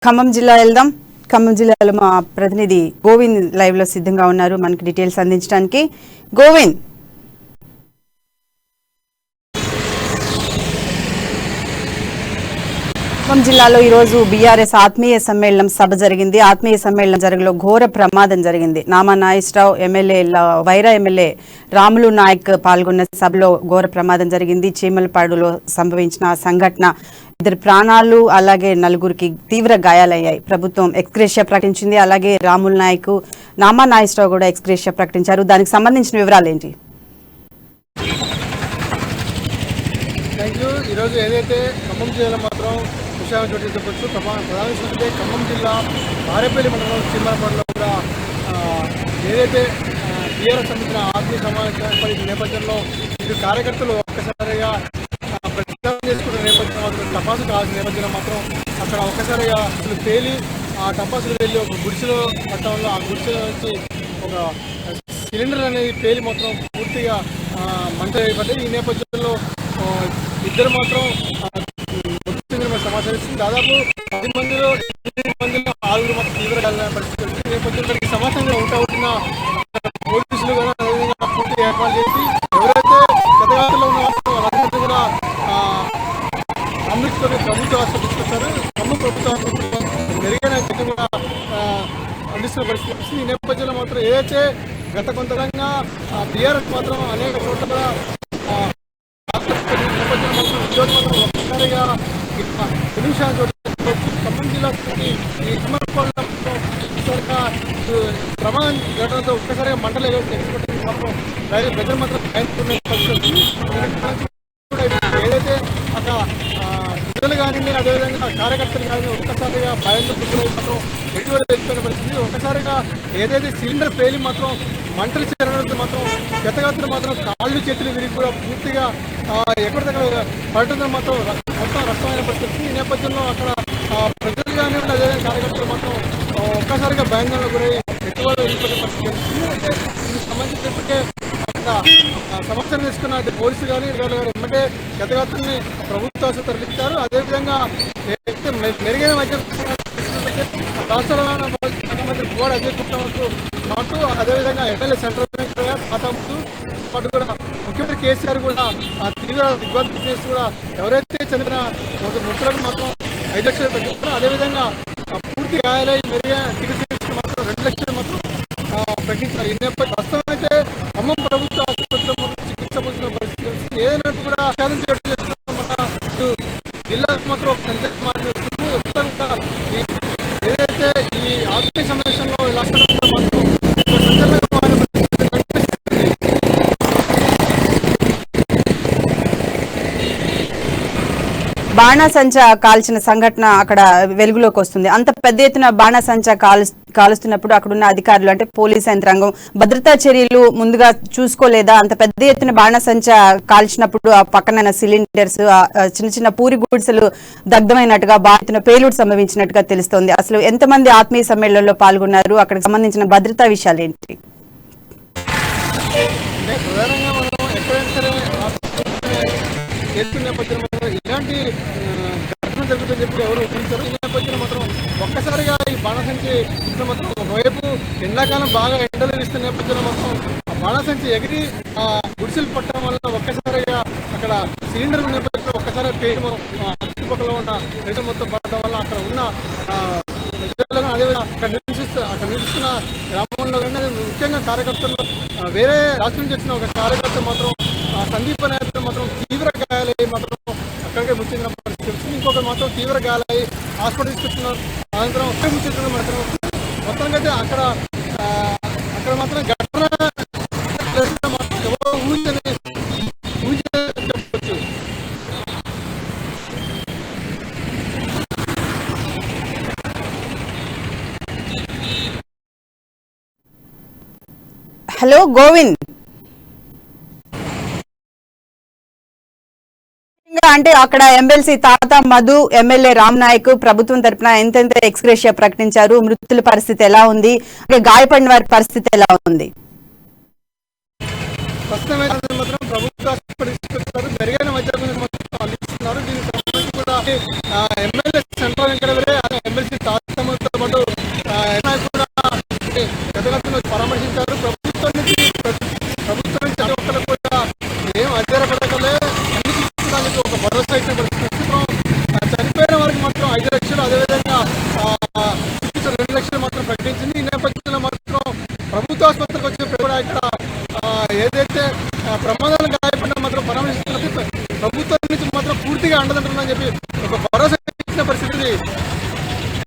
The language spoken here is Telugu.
ఖమ్మం జిల్లా వెళ్దాం. ఖమ్మం జిల్లాలో మా ప్రతినిధి గోవింద్ లైవ్ లో సిద్ధంగా ఉన్నారు మనకి డీటెయిల్స్ అందించడానికి. గోవింద్, ఖమ్మం జిల్లాలో ఈరోజు బీఆర్ఎస్ ఆత్మీయ సమ్మేళనం సభ జరిగింది. ఆత్మీయ సమ్మేళనం జరగలో ఘోర ప్రమాదం జరిగింది. నామా నాగేశ్వరరావు ఎమ్మెల్యే వైరా ఎమ్మెల్యే రాములు నాయక్ పాల్గొన్న సభలో ఘోర ప్రమాదం జరిగింది. చీమలపాడులో సంభవించిన సంఘటన 2 ప్రాణాలు అలాగే 4గురికి తీవ్ర గాయాలయ్యాయి. ప్రభుత్వం ఎక్స్గ్రేషియా ప్రకటించింది. అలాగే రాములు నాయక్ నామా నాగేశ్వరరావు కూడా ఎక్స్గ్రేషియా ప్రకటించారు. దానికి సంబంధించిన వివరాలు ఏంటి? ఈరోజు ఏదైతే ఖమ్మం జిల్లాలో మాత్రం విషయాన్ని చోటు చెప్పొచ్చు. ప్రధాన విషయం ఖమ్మం జిల్లా బారేపల్లి మండలం చీమలపాడులో కూడా ఏదైతే టీఆర్ఎస్ సంబంధించిన ఆత్మీయ సమావేశం ఏర్పడిన నేపథ్యంలో ఇటు కార్యకర్తలు ఒక్కసారిగా ప్రచారం చేసుకున్న నేపథ్యంలో టపాసులు కావాల్సిన నేపథ్యంలో మాత్రం అక్కడ ఒక్కసారిగా అసలు పేలి ఆ టపాసులు వెళ్ళి ఒక గుడిసెలో పట్టడం వల్ల ఆ గుడిసెలో నుంచి ఒక సిలిండర్ అనేది పేలి మొత్తం పూర్తిగా మంట అయిపోతాయి. ఈ నేపథ్యంలో ఇద్దరు మాత్రం సమాచారం ఇస్తుంది. దాదాపు 10 మందిలో 6 మాత్రం తీవ్ర గాయాలైన పరిస్థితి ఉంది. ఈ నేపథ్యంలో ఈ సమాచారంగా ఉంటున్న పోలీసులు కూడా అదేవిధంగా పూర్తిగా ఏర్పాటు చేసి ఎవరైతే గతగాతలో ఉన్న వాళ్ళందరూ కూడా అమృత్సర్ ప్రభుత్వ హాస్పిటల్ తీసుకొచ్చారు. ఖమ్మం ప్రభుత్వ హాస్పిటల్లో మెరుగైన చికిత్స కూడా అందిస్తున్న పరిస్థితి వస్తుంది. ఈ నేపథ్యంలో మాత్రం ఏదైతే గత కొంతకాలంగా టీఆర్ఎస్ మాత్రం అనేక చోట్ల కూడా ఒక్కసారిగా ఖమ్మం జిల్లా ఈ ఖమ్మం ప్రమాదం ఘటనతో ఒక్కసారిగా మంటలు మాత్రం ప్రజలు మాత్రం ఏదైతే అక్కడ ప్రజలు కానివ్వండి అదేవిధంగా కార్యకర్తలు కానీ ఒక్కసారిగా భయంతో మాత్రం ఎటువంటి వెళ్ళిపోయిన పరిస్థితి. ఒక్కసారిగా ఏదైతే సిలిండర్ పేలి మాత్రం మంటలు చేరడంతో మాత్రం గతగతులు మాత్రం కాళ్ళు చేతులు విరిగి కూడా పూర్తిగా ఎక్కడ దగ్గర పడటంతో మాత్రం మొత్తం రక్తమైన పరిస్థితి. ఈ నేపథ్యంలో అక్కడ ప్రజలు కానివ్వండి అదేవిధంగా కార్యకర్తలు మాత్రం ఒక్కసారిగా భయాందోళనకు గురై ఎక్కువ వెళ్ళిపోయిన పరిస్థితి. దీనికి సంబంధించినప్పటికే సమాచారం తీసుకున్న పోలీసులు కానీ వెంబటే గతగతుల్ని ప్రభుత్వ తరలించారు. అదేవిధంగా మెరుగైన వైద్యం రాష్ట్ర బోర్డు అధ్యక్షులతో పాటు అదేవిధంగా ఎమ్మెల్యే సెంట్రల్ పాటు కూడా ముఖ్యమంత్రి కేసీఆర్ కూడా తీవ్ర దిగ్బంధం చేసి కూడా ఎవరైతే చనిపోయిన మృతులకు మాత్రం 5 లక్షలు పెట్టారో అదేవిధంగా పూర్తి గాయాలై మెరుగైన చికిత్స మాత్రం 2 లక్షలు మాత్రం ప్రకటించారు. ఈ నేపథ్యం వాస్తవమైతే ఖమ్మం ప్రభుత్వ ఆసుపత్రిలో చికిత్స పొందిన పరిస్థితి ఏదైనా కూడా జిల్లాకు మాత్రం ఒక సంచలనం మారుతుంది. ఏదైతే ఈ ఆత్మీయ సమావేశంలో బాణాసంచా కాల్చిన సంఘటన అక్కడ వెలుగులోకి వస్తుంది. అంత పెద్ద ఎత్తున బాణాసంచా కాలుస్తున్నప్పుడు అక్కడున్న అధికారులు అంటే పోలీస్ యంత్రాంగం భద్రతా చర్యలు ముందుగా చూసుకోలేదా? అంత పెద్ద ఎత్తున బాణాసంచా కాల్చినప్పుడు ఆ పక్కన సిలిండర్స్ చిన్న చిన్న పూరి గుడిసెలు దగ్ధమైనట్టుగా బాధితున్న పేలుడు సంభవించినట్టుగా తెలుస్తోంది. అసలు ఎంతమంది ఆత్మీయ సమ్మేళనంలో పాల్గొన్నారు? అక్కడికి సంబంధించిన భద్రతా విషయాలు ఏంటి? ఇలాంటి ఘటన జరుగుతుందని చెప్పి ఎవరు ఊహించారు. ఈ నేపథ్యంలో మాత్రం ఒక్కసారిగా ఈ బాణసంచి మాత్రం ఒకవైపు ఎండాకాలం బాగా ఎండలు ఇస్తున్న నేపథ్యంలో మొత్తం ఆ బాణసంచి ఎగిరి గుడిసెలు పట్టడం వల్ల ఒక్కసారిగా అక్కడ సిలిండర్ నేపథ్యంలో ఒక్కసారి పేరు చుట్టుపక్కల ఉన్న రేటు మొత్తం పడడం వల్ల అక్కడ ఉన్న అదేవిధంగా అక్కడ నివసిస్తున్న గ్రామంలో కానీ ముఖ్యంగా కార్యకర్తలు వేరే రాష్ట్రం నుంచి వచ్చిన ఒక కార్యకర్త మాత్రం సందీప్ నాయకులు మాత్రం తీవ్ర గాయాలయ్యి మాత్రం అక్కడికే మృతి చెందిన పరిస్థితి. ఇంకొకరు మాత్రం తీవ్ర గాయాలయ్యి హాస్పిటల్ తీసుకొచ్చిన అనంతరం ఒకే మృతి చెందిన మాత్రం మొత్తంగా అయితే అక్కడ మాత్రం ఘటన ఎవరో ఊహించని చెప్పవచ్చు. హలో గోవింద్, అంటే అక్కడ ఎమ్మెల్సీ తాత మధు ఎమ్మెల్యే రామ్ నాయక్ ప్రభుత్వం తరఫున ఎంతెంత ఎక్స్గ్రేషియా ప్రకటించారు? మృతుల పరిస్థితి ఎలా ఉంది? గాయపడిన వారి పరిస్థితి ఎలా ఉంది? ప్రభుత్వ మెరుగైన వైద్యం అందిస్తున్నారు. దీనికి సంబంధించి కూడా ఎమ్మెల్యే సెంట్రల్ వెంకటగిరి ఎమ్మెల్సీ తాతమ్మతో పాటు కూడా గతగతంలో పరామర్శించారు. ప్రభుత్వం నుంచి ప్రతి ఒక్కరికి కూడా ఏం అధ్యయనపడకలే అన్ని తీసుకోవడానికి ఒక భరోసా ఇచ్చిన ప్రస్తుతం చనిపోయిన వారికి మాత్రం 5 లక్షలు, అదేవిధంగా 2 లక్షలు మాత్రం ప్రకటించింది. ఈ నేపథ్యంలో మాత్రం ప్రభుత్వ ఆసుపత్రికి వచ్చే కూడా ఇక్కడ ఏదైతే ప్రమాదాలు గాయపడినా మాత్రం పరామర్శిస్తున్నది ప్రభుత్వం నుంచి మాత్రం పూర్తిగా అండదంటుందని చెప్పి